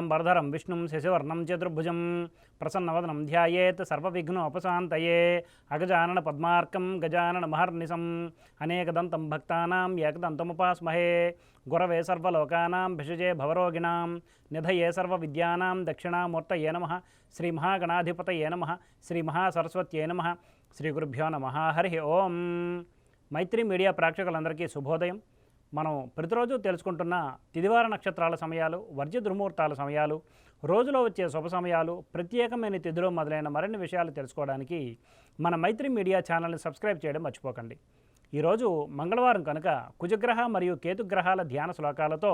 శుక్లాంబరధరం విష్ణుం శశివర్ణం చతుర్భుజం ప్రసన్నవదనం ధ్యాయేత్ సర్వవిఘ్నోపశాంతయే అగజానన పద్మార్కం గజానన మహర్నిశం అనేకదంతం భక్తానాం ఏకదంతముపాస్మహే గురవే సర్వలోకానాం భిషజే భవరోగిణాం నిధయే సర్వవిద్యానాం దక్షిణామూర్తయే నమః శ్రీ మహాగణాధిపతయే నమః శ్రీ మహాసరస్వత్యే నమః శ్రీ గురుభ్యో నమః హరి ఓం. మైత్రి మీడియా ప్రేక్షకులందరికీ శుభోదయం. మనం ప్రతిరోజు తెలుసుకుంటున్న తిదివార నక్షత్రాల సమయాలు, వర్జ్య దుర్ముహూర్తాల సమయాలు, రోజులో వచ్చే శుభ సమయాలు, ప్రత్యేకమైన తిథులు మొదలైన మరిన్ని విషయాలు తెలుసుకోవడానికి మన మైత్రి మీడియా ఛానల్ని సబ్స్క్రైబ్ చేయడం మర్చిపోకండి. ఈరోజు మంగళవారం కనుక కుజగ్రహ మరియు కేతుగ్రహాల ధ్యాన శ్లోకాలతో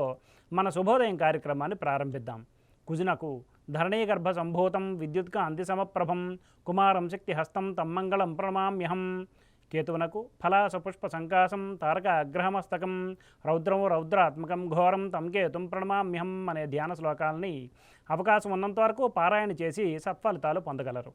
మన శుభోదయం కార్యక్రమాన్ని ప్రారంభిద్దాం. కుజునకు ధరణీగర్భ సంభూతం విద్యుత్కాంతి సమప్రభం కుమారం శక్తి హస్తం తమ్మంగళం ప్రణమామ్యహం. కేతువునకు ఫలాసపుష్ప సంకాసం తారక అగ్రహమస్తకం రౌద్రము రౌద్రాత్మకం ఘోరం తం కేతుం ప్రణమామ్యహం అనే ధ్యాన శ్లోకాలని అవకాశం ఉన్నంత వరకు పారాయణ చేసి సత్ఫలితాలు పొందగలరు.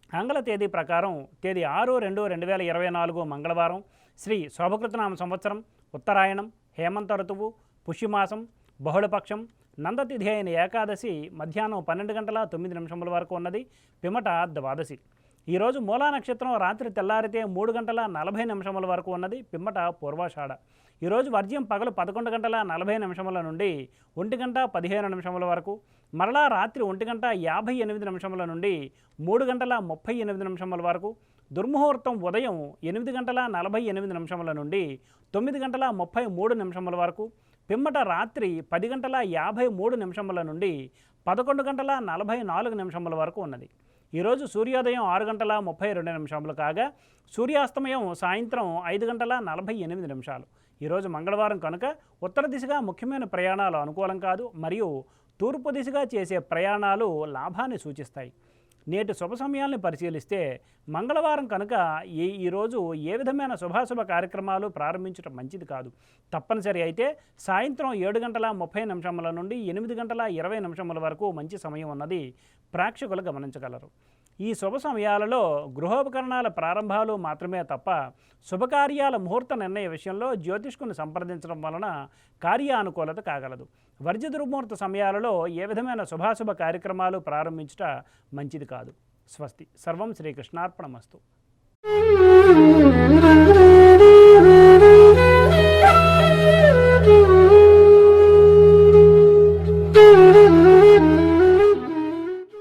ఆంగ్ల తేదీ ప్రకారం తేదీ 6/2/2024 మంగళవారం, శ్రీ శోభకృతనామ సంవత్సరం, ఉత్తరాయణం, హేమంత ఋతువు, పుష్యమాసం, బహుళపక్షం, నందతిథి అయిన ఏకాదశి మధ్యాహ్నం 12:09 వరకు ఉన్నది. పిమట ద్వాదశి. ఈరోజు మూలా నక్షత్రం రాత్రి తెల్లారితే 3:40 వరకు ఉన్నది. పిమ్మట పూర్వాషాఢ. ఈరోజు వర్జ్యం పగలు 11:40 నుండి 1:15 వరకు, మరలా రాత్రి 1:58 నుండి 3:38 వరకు, దుర్ముహూర్తం ఉదయం 8:48 నుండి 9:33 వరకు, పిమ్మట రాత్రి 10:53 నుండి 11:44 వరకు ఉన్నది. ఈరోజు సూర్యోదయం 6:32 కాగా సూర్యాస్తమయం సాయంత్రం 5:48. ఈరోజు మంగళవారం కనుక ఉత్తర దిశగా ముఖ్యమైన ప్రయాణాలు అనుకూలం కాదు, మరియు తూర్పు దిశగా చేసే ప్రయాణాలు లాభాన్ని సూచిస్తాయి. నేటి శుభ సమయాల్ని పరిశీలిస్తే మంగళవారం కనుక ఈరోజు ఏ విధమైన శుభాశుభ కార్యక్రమాలు ప్రారంభించడం మంచిది కాదు. తప్పనిసరి అయితే సాయంత్రం 7:30 నుండి 8:20 వరకు మంచి సమయం ఉన్నది ప్రేక్షకులు గమనించగలరు. ఈ శుభ సమయాలలో గృహోపకరణాల ప్రారంభాలు మాత్రమే తప్ప శుభకార్యాల ముహూర్త నిర్ణయ విషయంలో జ్యోతిష్కుని సంప్రదించడం వలన కార్యానుకూలత కాగలదు. వర్జ్య దుర్ముహూర్త సమయాలలో ఏ విధమైన శుభాశుభ కార్యక్రమాలు ప్రారంభించుట మంచిది కాదు. స్వస్తి. సర్వం శ్రీకృష్ణార్పణమస్తు.